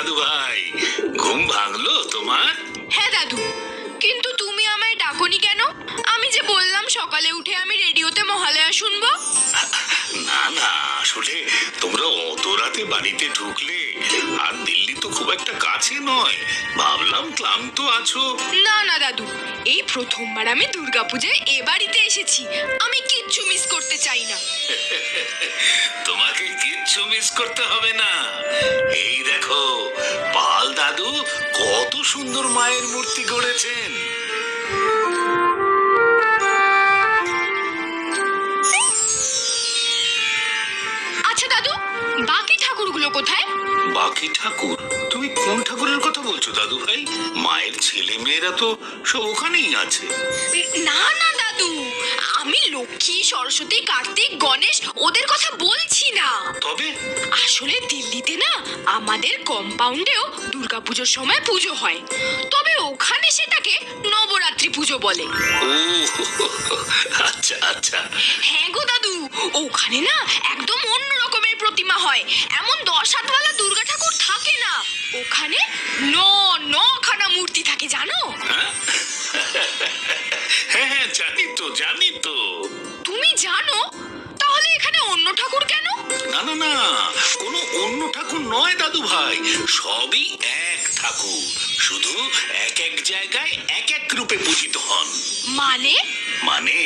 দাদু ভাই, ঘুম ভাঙলো তোমার? হ্যাঁ দাদু, কিন্তু তুমি আমায় ডাকোনি কেন? আমি যে বললাম সকালে উঠে আমি রেডিওতে মহালয়া শুনবো। না না, আসলে তোমরা অত রাতে বাড়িতে ঢুকলে, আর দিল্লি তো খুব একটা কাছে নয়, ভাবলাম ক্লান্ত আছো। না না দাদু, এই প্রথমবার আমি দুর্গাপূজায় এ বাড়িতে এসেছি, আমি কিচ্ছু মিস করতে চাই না। তোমাকে কিচ্ছু মিস করতে হবে না। এই দেখো, পাল দাদু কত সুন্দর মায়ের মূর্তি গড়েছেন। আচ্ছা দাদু, বাকি ঠাকুরগুলো কোথায়? বাকি ঠাকুর? তুমি কোন ঠাকুরের কথা বলছো দাদু ভাই? মায়ের ছেলে মেয়েরা তো সব ওখানেই আছে। না না দাদু, আমি লক্ষ্মী, সরস্বতী, কার্তিক, গণেশ ওদের কথা বলছি না। তবে আসলে দিল্লিতে না আমাদের কম্পাউন্ডেও দুর্গাপুজোর সময় পুজো হয়, তবে ওখানে সেটাকে নবরাত্রি পুজো বলে। ও আচ্ছা আচ্ছা। হ্যাঁ গো দাদু, ওখানে না একদম অন্য রকমের প্রতিমা হয়, এমন 10 হাতওয়ালা দুর্গা ঠাকুর থাকে না, ওখানে নখানা মূর্তি থাকে জানো? হ্যাঁ হ্যাঁ, জানি তো। তুমি জানো? তাহলে এখানে অন্য ঠাকুর কেন? না না না, কোনো অন্য ঠাকুর নয় দাদু ভাই, সবই এক ঠাকুর, শুধু এক এক জায়গায় এক এক রূপে পূজিত হন। মানে? মানে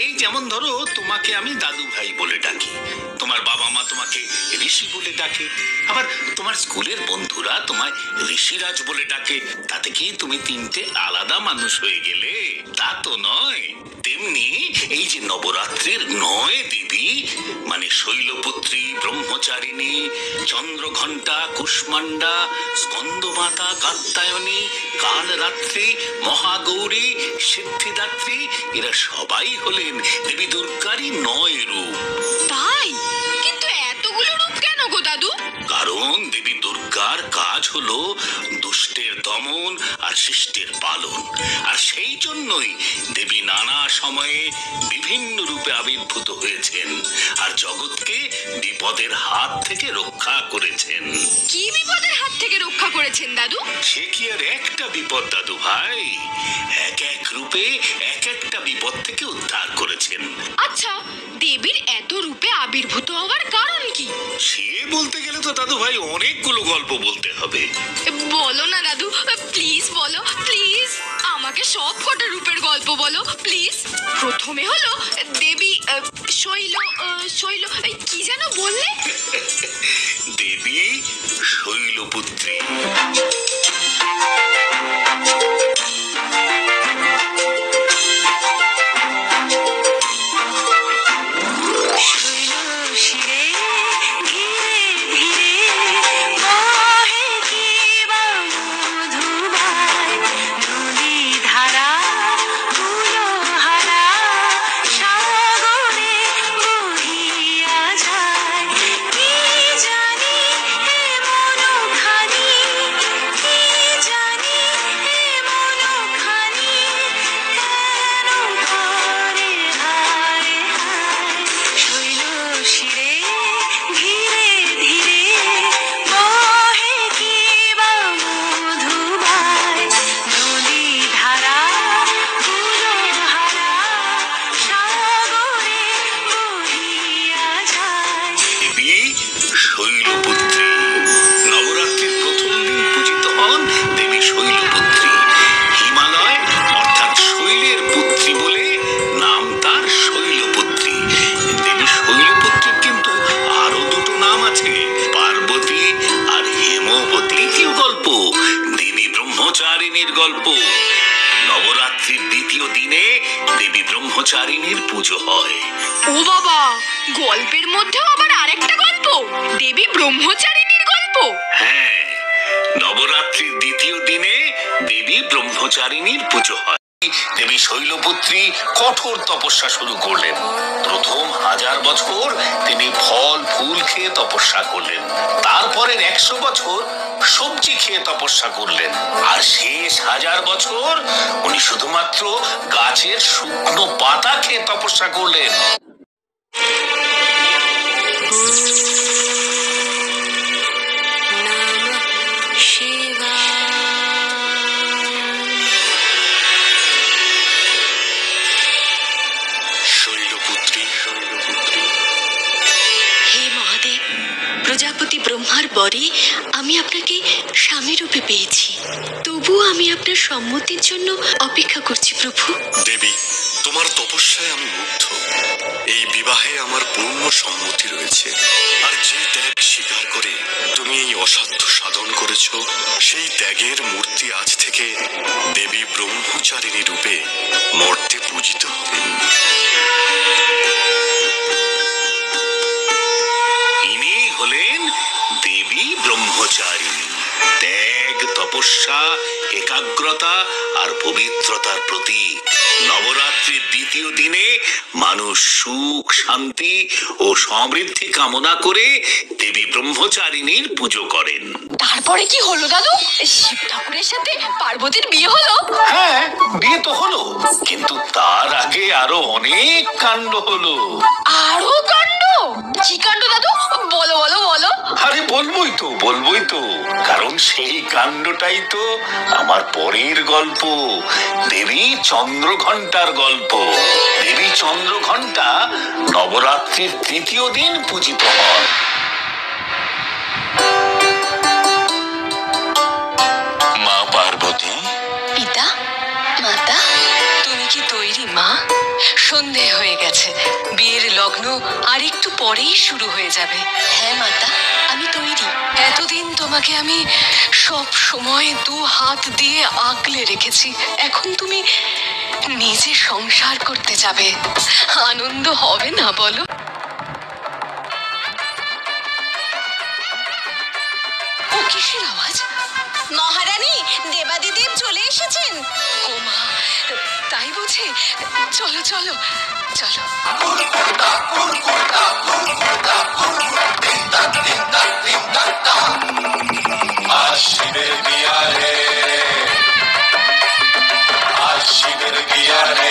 এই যেমন ধরো, তোমাকে আমি দাদু ভাই বলে ডাকি, তোমার বাবা মা তোমাকে ঋষি বলে ডাকে, আবার তোমার স্কুলের বন্ধুরা তোমায় ঋষিরাজ বলে ডাকে, তাতে কি তুমি তিনটে আলাদা মানুষ হয়ে গেলে? তা তো নয়। তেমনি এই যে নবরাত্রির 9 দেবী, মানে শৈলপুত্রী, ব্রহ্মচারিণী, চন্দ্রঘণ্টা, কুষ্মান্ডা, স্কন্দমাতা, কাত্যায়নী, কালরাত্রি, মহাগৌরী, সিদ্ধিদাত্রী, এরা সবাই হলেন দেবী দুর্গারই 9 রূপ। তাই? কিন্তু এতগুলো রূপ কেন গো দাদু? কারণ দেবী দুর্গার কাজ হলো দুষ্টের দমন আর শিষ্টের পালন, আর সেই জন্যই দেবী নানা সময়ে বিভিন্ন রূপে আবির্ভূত হয়েছেন আর জগৎকে বিপদের হাত থেকে রক্ষা করেছেন। কি বিপদের হাত থেকে রক্ষা করেছেন দাদু? সে কি আর একটা বিপদ দাদু ভাই, এক এক রূপে এক একটা বিপদ থেকে উদ্ধার করেছেন। আচ্ছা, দেবীর এত রূপে আবির্ভূত হওয়ার কারণ কি? সে বলতে গেলে তো দাদু ভাই অনেকগুলো গল্প বলতে হবে। বলো না দাদু, প্লিজ বলো, প্লিজ আমাকে সব কটা রূপের গল্প বলো প্লিজ। প্রথমে হলো দেবী শৈল কি যেন বললে? দেবী শৈলপুত্রী। শৈলপুত্রী নবরাত্রির প্রথম দিন পূজিত হন দেবী শৈলপুত্রী। হিমালয় অর্থাৎ শৈলের পুত্রী বলে নাম তার শৈলপুত্রী। দেবী শৈলপুত্রীর কিন্তু আরো দুটো নাম আছে, পার্বতী আর হেমবতী। তৃতীয় গল্প দেবী ব্রহ্মচারিণীর গল্প। নবরাত্রির দ্বিতীয় দিনে দেবী ব্রহ্মচারিণীর পুজো হয়। ও বাবা, গল্পের মধ্যেও আবার আরেকটা গল্প, দেবী ব্রহ্মচারিণীর গল্প? হ্যাঁ, নবরাত্রির দ্বিতীয় দিনে দেবী ব্রহ্মচারিণীর পুজো হয়। দেবী শৈলপুত্রী কঠোর তপস্যা শুরু করলেন। প্রথম 1000 বছর তিনি ফল ফুল খেয়ে তপস্যা করলেন, তারপরের 100 বছর সবজি খেয়ে তপস্যা করলেন, আর শেষ 1000 বছর উনি শুধুমাত্র গাছের শুকনো পাতা খেয়ে তপস্যা করলেন। প্রজাপতি ব্রহ্মার বরে আমি আপনাকে স্বামী রূপে পেয়েছি, তবুও আমি আপনার সম্মতির জন্য অপেক্ষা করছি প্রভু। দেবী, তোমার তপস্যায় আমি মুগ্ধ। এই বিবাহে আমার পূর্ণ সম্মতি রয়েছে। আর যে ত্যাগ স্বীকার করে তুমি এই অসাধ্য সাধন করেছ, সেই ত্যাগের মূর্তি আজ থেকে দেবী ব্রহ্মচারিণী রূপে মর্তে পূজিত হবেন। ইনি হলেন দেবী ব্রহ্মচারিণী। ত্যাগ, তপস্যা, একাগ্রতা আর পবিত্রতার প্রতীক। নবরাত্রির দ্বিতীয় দিনে মানুষ সুখ, শান্তি ও সমৃদ্ধি কামনা করে দেবী ব্রহ্মচারিণীর পুজো করেন। তারপরে কি হলো দাদু? শিব ঠাকুরের সাথে পার্বতীর বিয়ে হলো? হ্যাঁ, বিয়ে তো হলো, কিন্তু তার আগে আরো অনেক কাণ্ড হলো। আরো কাণ্ড? কি কাণ্ড দাদু? বলো বলো বলো। আরে বলবোই তো, কারণ সেই কাণ্ডটাই তো আমার পরের গল্প, দেবী চন্দ্রঘণ্টার গল্প। দেবী চন্দ্রঘণ্টা নবরাত্রির তৃতীয় দিন পূজিত হন। মা পার্বতী, পিতা, মাতা, তুমি কি তৈরি মা? সন্ধে হয়ে গেছে, বিয়ের লগ্ন আর একটু পরেই শুরু হয়ে যাবে। হ্যাঁ মাতা, আমি তৈরি। এতদিন তোমাকে আমি সব সময় দু হাত দিয়ে আগলে রেখেছি, এখন তুমি নিজে সংসার করতে যাবে, আনন্দ হবে না বলো? ও কিসের আওয়াজ? মহারানী, দেবাদিদেব চলে এসেছেন। ও মা, তাই বুঝি? চলো চলো চলো। শিবের বিয়ারে, আজ শিবের বিয়ারে,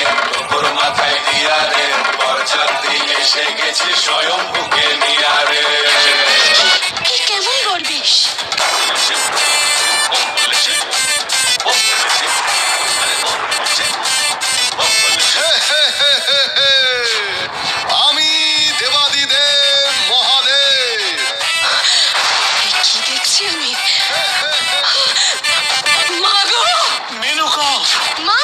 তোর মাথায় দিয়ারে, বরযাত্রী এসে গেছে স্বয়ং বুকে নিয়ারে। কি কেমন গর্বিস? আমি দেবাদিদেব মহাদেব। কি দেখছি আমি? মা গো! মেনকা, মা!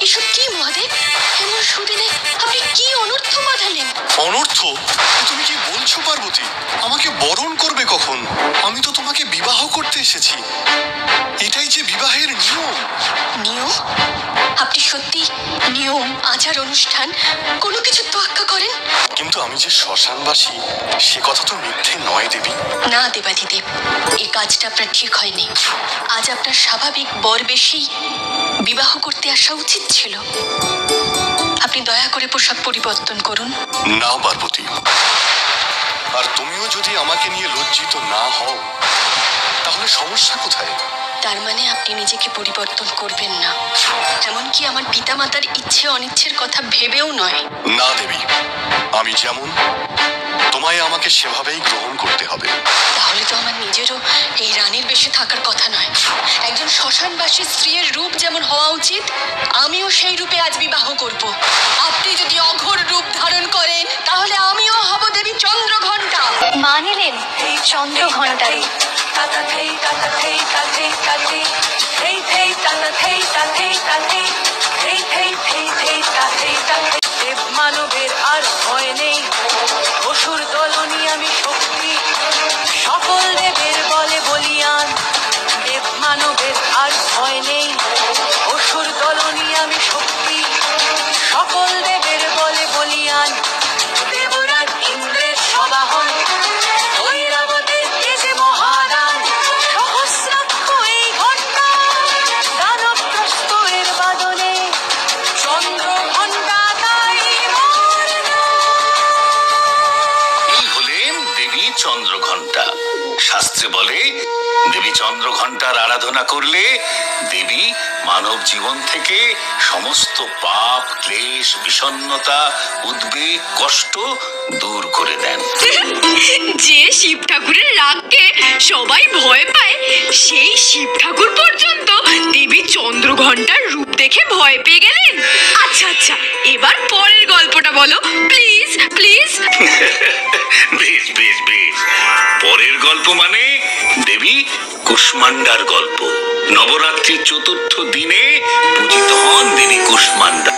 এসব কি মহাদেব? এমন সুদিনে আপনি কি অনর্থ বাঁধালেন? অনর্থ? তুমি কি বলছো পার্বতী? আমাকে বরণ করবে কখন? আমি তো তোমাকে বিবাহ করতে এসেছি। এটাই যে বিবাহের নিয়ম। নিয়ম? আপনি সত্যি নিয়ম, আচার, অনুষ্ঠান কোনো কিছু তোয়াক্কা করেন? কিন্তু আমি যে শ্মশানবাসী, সে কথা তো মিথ্যে নয় দেবী। না দেবাদিদেব, এই কাজটা আপনার ঠিক হয়নি। আজ আপনার স্বাভাবিক বর বেশি বিবাহ করতে আসা উচিত ছিল। আপনি দয়া করে পোশাক পরিবর্তন করুন। না পার্বতী, আর তুমিও যদি আমাকে নিয়ে লজ্জিত না হও, তাহলে সমস্যা কোথায়? তার মানে আপনি নিজেকে পরিবর্তন করবেন না, এমনকি আমার পিতামাতার ইচ্ছে অনিচ্ছের কথা ভেবেও নয়? না দেবী, আমি যেমন, তোমায় আমাকে সেভাবেই গ্রহণ করতে হবে। তাহলে তো আমার নিজেরও এই রানীর বেশে থাকার কথা নয়। একজন শ্মশানবাসী স্ত্রীর রূপ যেমন হওয়া উচিত, আমিও সেই রূপে আজ বিবাহ করব। আপনি যদি অঘোর রূপ ধারণ করেন, তাহলে আমিও হব দেবী চন্দ্রঘণ্টা। মা নিলেন চন্দ্রঘণ্টায়। দেব মানবের আর ভয় নেই, অসুর দলনি আমি শক্তি, সকল দেবের বলে বলিয়ান। দেব মানবের আর ভয় নেই, অসুর দলনি আমি শক্তি, সকল দেবের বলে বলিয়ান। দেবরাজ ইন্দ্রের সবাহন, ঐরাবতের তেজে মহাদান, সহস্রাক্ষ এই ঘণ্টা, দানবগ্রস্ত এর বাদনে, চন্দ্রঘণ্টা তাই মোর নাম। এই হলেন দেবী চন্দ্রঘণ্টা। শাস্ত্রে বলে, দেবী চন্দ্রঘণ্টার আরাধনা করলে দেবী মানব জীবন থেকে সমস্ত পাপ, ক্লেশ, বিষণ্ণতা, উদ্বেগ, কষ্ট দূর করে দেন। যে শিব ঠাকুরের রাগকে সবাই ভয় পায়, সেই শিব ঠাকুর পর্যন্ত দেবী চন্দ্রঘণ্টার রূপ দেখে ভয় পেয়ে গেলেন। আচ্ছা আচ্ছা, এবার পরের গল্পটা বলো প্লিজ প্লিজ। কুষ্মান্ডার গল্প। নবরাত্রির চতুর্থ দিনে পূজিত হন দেবী কুষ্মান্ডা।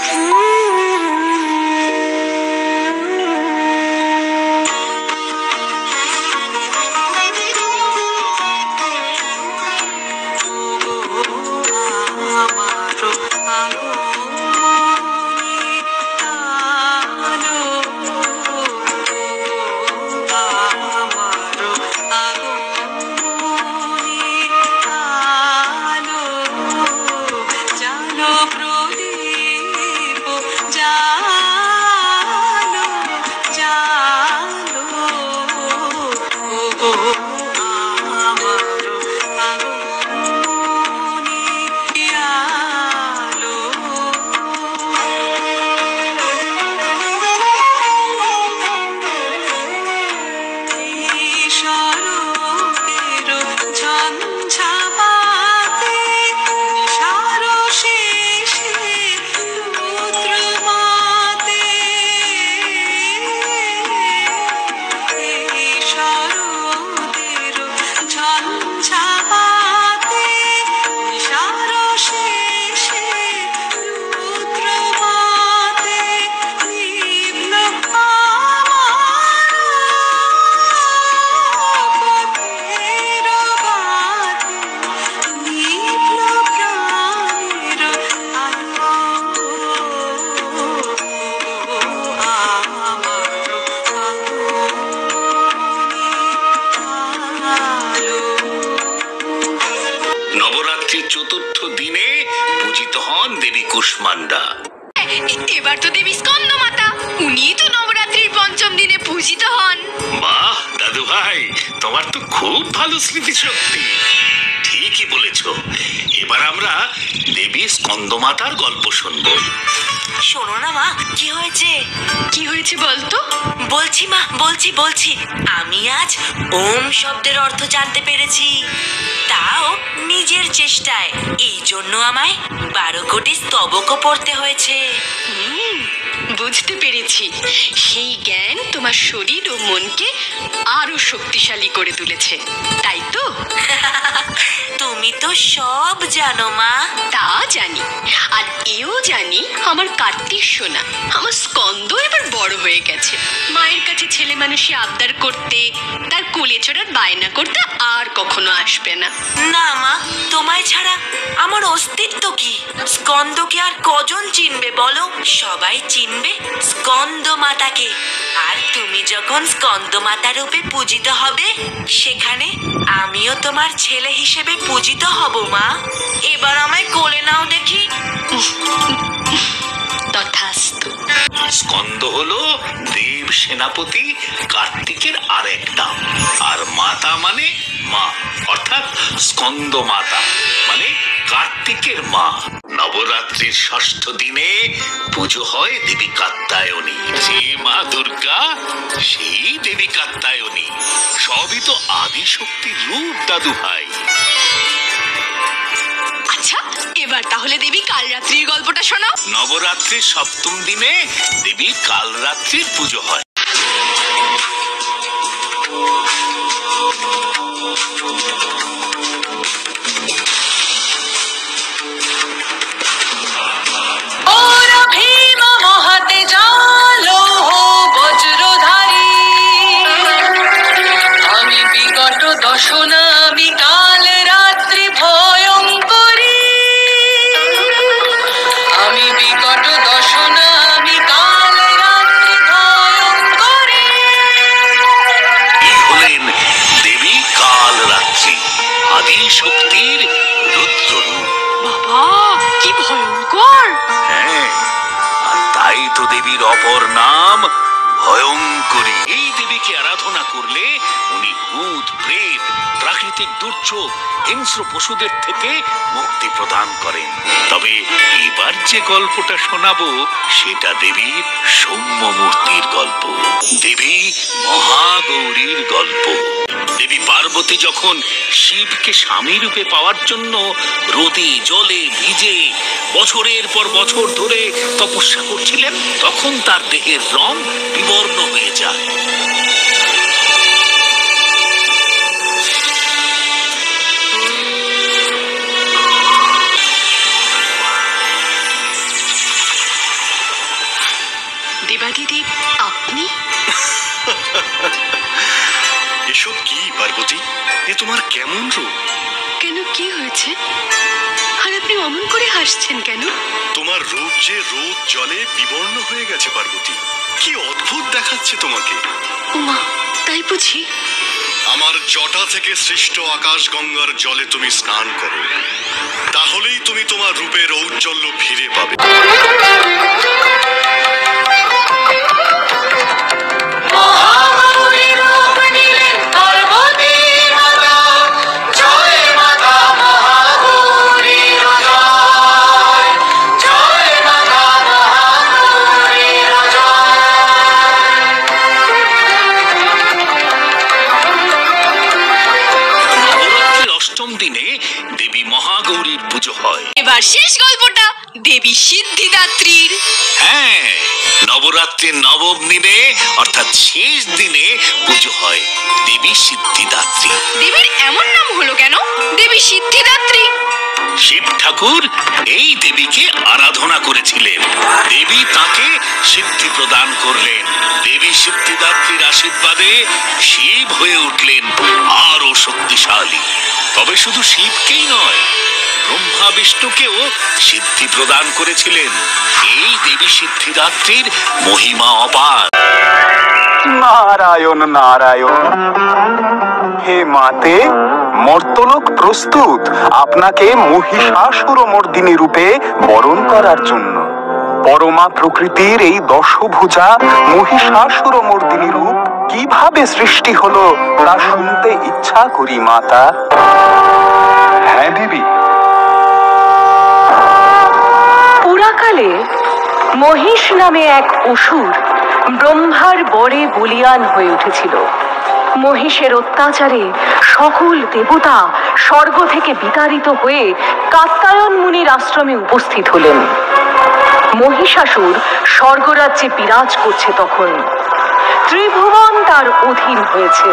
নবরাত্রির চতুর্থ দিনে পূজিত হন দেবী কুষ্মান্ডা। এবার তো দেবী স্কন্দ মাতা, উনি তো নবরাত্রির পঞ্চম দিনে পূজিত হন। বাহ দাদু ভাই, তোমার তো খুব ভালো স্মৃতিশক্তি। ঠিকই বলেছ। এবার আমরা দেবী স্কন্দমাতার গল্প শুনবো। শোনো না মা, কি হয়েছে? কি হয়েছে বলতো? বলছি মা, বলছি আমি আজ ওম শব্দের অর্থ জানতে পেরেছি, তাও নিজের চেষ্টায়। এই জন্য আমায় 12 কোটি স্তবকও পড়তে হয়েছে। বুঝতে পেরেছি, সেই জ্ঞান তোমার শরীর ও মনকে আরো শক্তিশালী করে তুলেছে, তাই তো? তুমি তো সব জানো মা। তা জানি, আর এও জানি আমার কার্তিক সোনা, আমার স্কন্দ এবার বড় হয়ে গেছে। মায়ের কাছে ছেলে মানুষই আবদার করতে, তার কোলে চড়ার বায়না করতে আর কখনো আসবে না। না মা, তোমায় ছাড়া আমার অস্তিত্ব কি? স্কন্দকে আর কজন চিনবে বলো? সবাই চিনবে স্কন্দ মাতাকে। আর তুমি যখন স্কন্দ মাতা রূপে পূজিত হবে, সেখানে আমিও তোমার ছেলে হিসেবে পূজিত হব মা। এবার আমায় কোলে নাও দেখি। তথাস্তু। স্কন্দ হলো দেব সেনাপতি কার্তিকের আরেক নাম। আর মাতা মানে মা, অর্থাৎ স্কন্দ মাতা মানে কার্তিকের মা। নবরাত্রির ষষ্ঠ দিনে পুজো হয় দেবী কাত্যায়নী। যে মা দুর্গা, সেই দেবী কাত্যায়নী। সবই তো আদি শক্তির রূপ দাদু ভাই। আচ্ছা, এবার তাহলে দেবী কালরাত্রির গল্পটা শোনাও। নবরাত্রির সপ্তম দিনে দেবী কালরাত্রির পুজো হয়। আমি বিগত দশনা, আমি কাল রাত্রি ভয়ঙ্করী। আমি বিগত দশনা, আমি কাল রাত্রি ভয়ঙ্করী। এই হলেন দেবী কালরাত্রি, আদি শক্তির রুদ্ররূপ। বাবা, কি ভয়ঙ্কর! হ্যাঁ, আর তাই তো দেবীর অপর নাম ভয়ঙ্করী। এই দেবীকে আরাধনা করলে উনি ভূত, প্রেত, প্রাকৃতিক দুর্যোগ, হিংস্র পশুদের থেকে মুক্তি প্রদান করেন। তবে এবার যে গল্পটা শোনাবো সেটা দেবীর সৌম্য মূর্তির গল্প, দেবী মহাগৌরীর গল্প। দেবী পার্বতী যখন শিবকে স্বামী রূপে পাওয়ার জন্য রোদে জলে ভিজে বছরের পর বছর ধরে তপস্যা করছিলেন, তখন তার দেহের রং বিবর্ণ হয়ে যায়। এ তোমার কেমন রূপ? কেন, কি হয়েছে? আর আপনি অমন করে হাসছেন কেন? তোমার রূপ যে রোদ জলে বিবর্ণ হয়ে গেছে পার্বতী। কি অদ্ভুত দেখাচ্ছে তোমাকে। উমা, তাই বুঝি? আমার জটা থেকে সৃষ্ট আকাশ গঙ্গার জলে তুমি স্নান করো, তাহলেই তুমি তোমার রূপের ঔজ্জ্বল্য ফিরে পাবে। নবরাত্রির অষ্টম দিনে দেবী মহাগৌরীর পুজো হয়। এবার শেষ গল্পটা দেবী সিদ্ধিদাত্রীর। হ্যাঁ, নবরাত্রির নবম দিনে অর্থাৎ শেষ দিনে পুজো হয় দেবী সিদ্ধিদাত্রী। দেবীর এমন নাম হলো কেন, দেবী সিদ্ধিদাত্রী? শিব ঠাকুর এই দেবীকে আরাধনা করেছিলেন, দেবী তাকে সিদ্ধি প্রদান করলেন। দেবী সিদ্ধিদাত্রীর আশীর্বাদে শিব হয়ে উঠলেন আরো শক্তিশালী। তবে শুধু শিবকেই নয়, ব্রহ্মা বিষ্ণুকেও সিদ্ধি প্রদান করেছিলেন। এই দেবী সিদ্ধিদাত্রীর মহিমা অপার। নারায়ণ নারায়ণ। হে মাতে, মর্তলোক প্রস্তুত আপনাকে মহিষাসুর মর্দিনী রূপে বরণ করার জন্য। পরমা প্রকৃতির এই দশভুজা মহিষাসুর মর্দিনী রূপ কিভাবে সৃষ্টি হলো তা শুনতে ইচ্ছা করি মাতা। হ্যাঁ দেবী। পুরাকালে মহিষ নামে এক অসুর ব্রহ্মার বরে বলিয়ান হয়ে উঠেছিল। মহিষের অত্যাচারে সকল দেবতা স্বর্গ থেকে বিতাড়িত হয়ে কাত্যায়ন মুনির আশ্রমে উপস্থিত হলেন। মহিষাসুর স্বর্গরাজ্যে বিরাজ করছে তখন। ত্রিভুবন তার অধীন হয়েছে।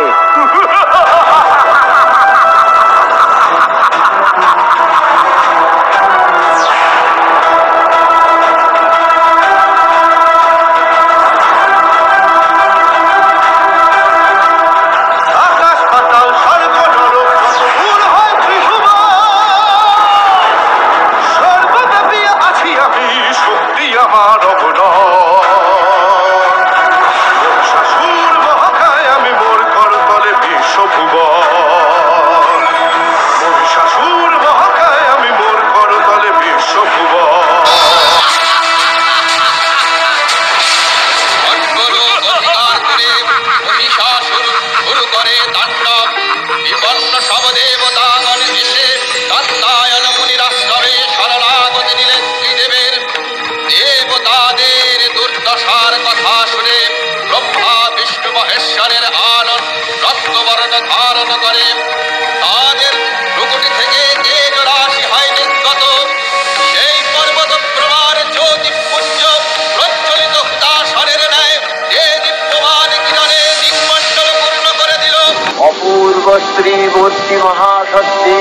শ্রীমূর্তি মহাশক্তি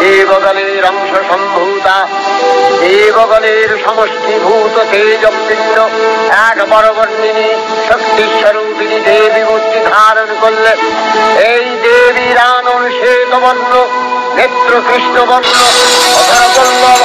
দেবগলের অংশ সম্ভূতা, দেবগলের সমষ্টিভূত তেজপিণ্ড এক বরবর্ণিনী শক্তিস্বরূপিণী দেবী মূর্তি ধারণ করলে এই দেবীর আনন শ্বেতবর্ণ, নেত্র কৃষ্ণবর্ণ, অধরপল্লব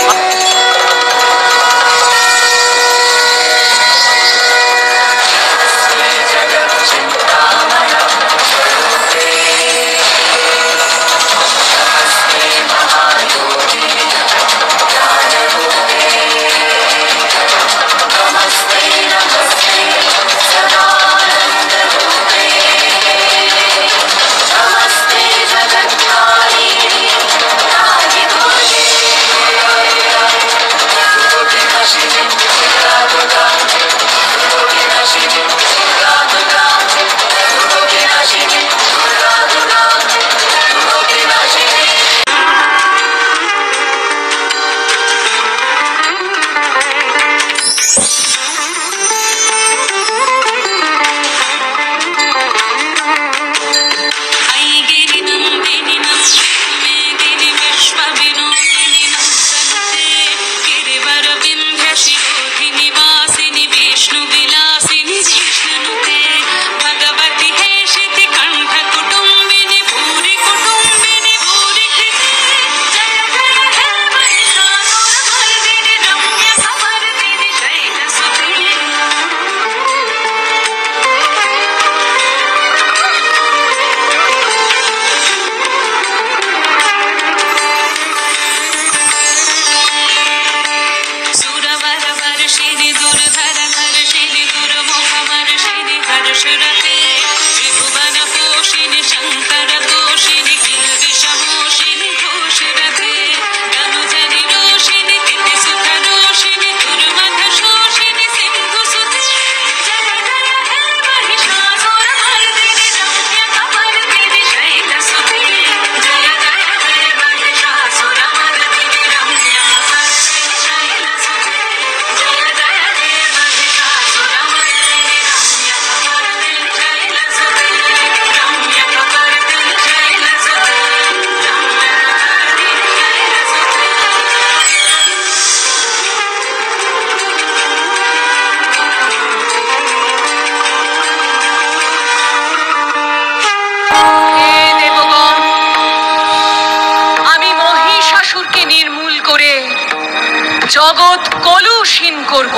জগৎ কলুষীন করব।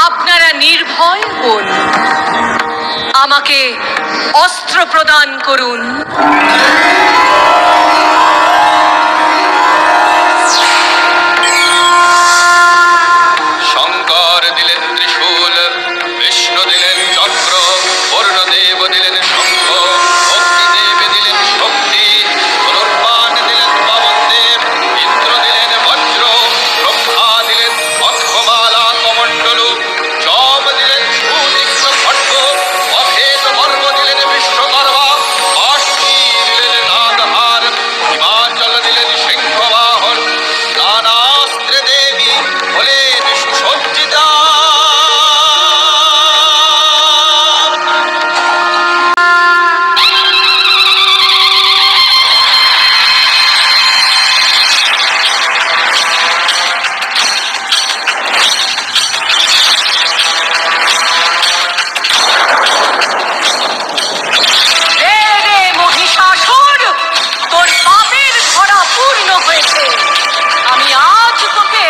আপনারা নির্ভয় হন, আমাকে অস্ত্র প্রদান করুন। শঙ্কর দিলেন ত্রিশূল, বিষ্ণু দিলেন চক্র, বরুণদেব দিলেন শঙ্খ, অগ্নিদেব দিলেন শক্তি, ধনুর্বাণ দিলেন পবনদেব, ইন্দ্র দিলেন বজ্র, ব্রহ্মা দিলেন অক্ষমালা কমণ্ডলু, যম দিলেন সুদীপ্ত খড়্গ, অভেদ বর্গ দিলেন বিশ্বকর্মা, বাষ্পী দিলেন নাগহার, হিমাচল দিলেন সিংহবাহন, নানাস্ত্রে দেবী হলেন সুসজ্জিতা। রে রে মহিষাসুর, তোর পাপের ধরা পূর্ণ হয়েছে। আমি আজ তোকে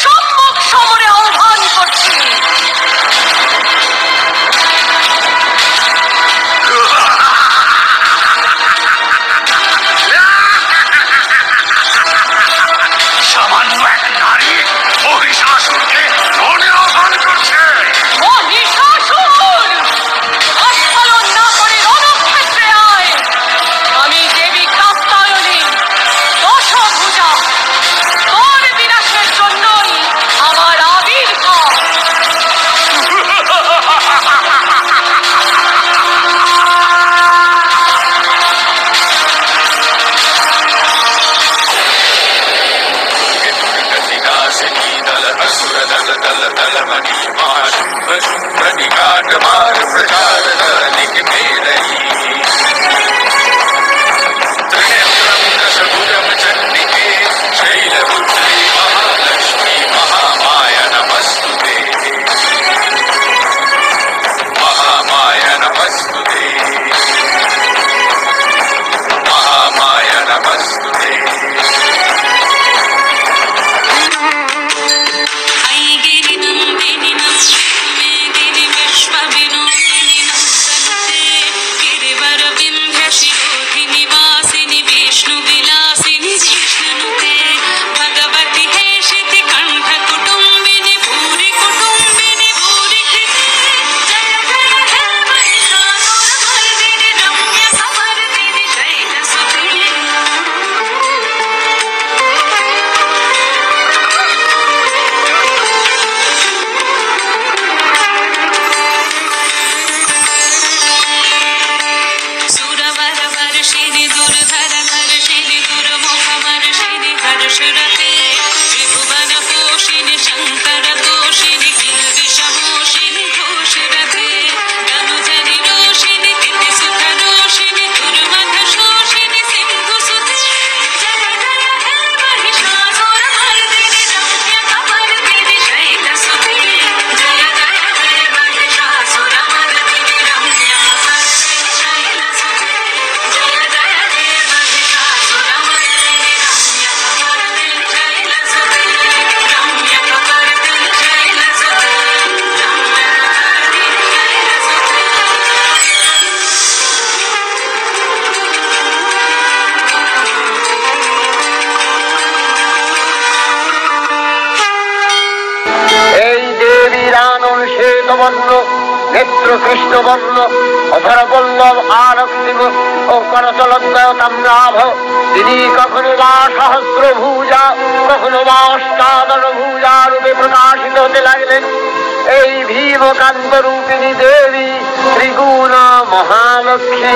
সম্মুখ সমরে আহ্বান করছি। সামান্য এক নারী মহিষাসুরকে বনে আহ্বান করছে। মহিষাসুর, আস্ফালন না করে রণক্ষেত্রে আয়। আমি দেবী কাত্যায়নী, দশভুজা। তোর বিনাশের জন্যই আমার আবির্ভাব। শ্বেতবর্ণ, নেত্র কৃষ্ণবর্ণ, অধরপল্লব আরক্তিম ও করতলদ্বয় তাম্রাভ। তিনি কখনো বা সহস্রভুজা, কখনো বা অষ্টাদশভুজা রূপে প্রকাশিত হতে লাগলেন। এই ভীমকান্ত রূপিণী দেবী ত্রিগুণ মহালক্ষ্মী।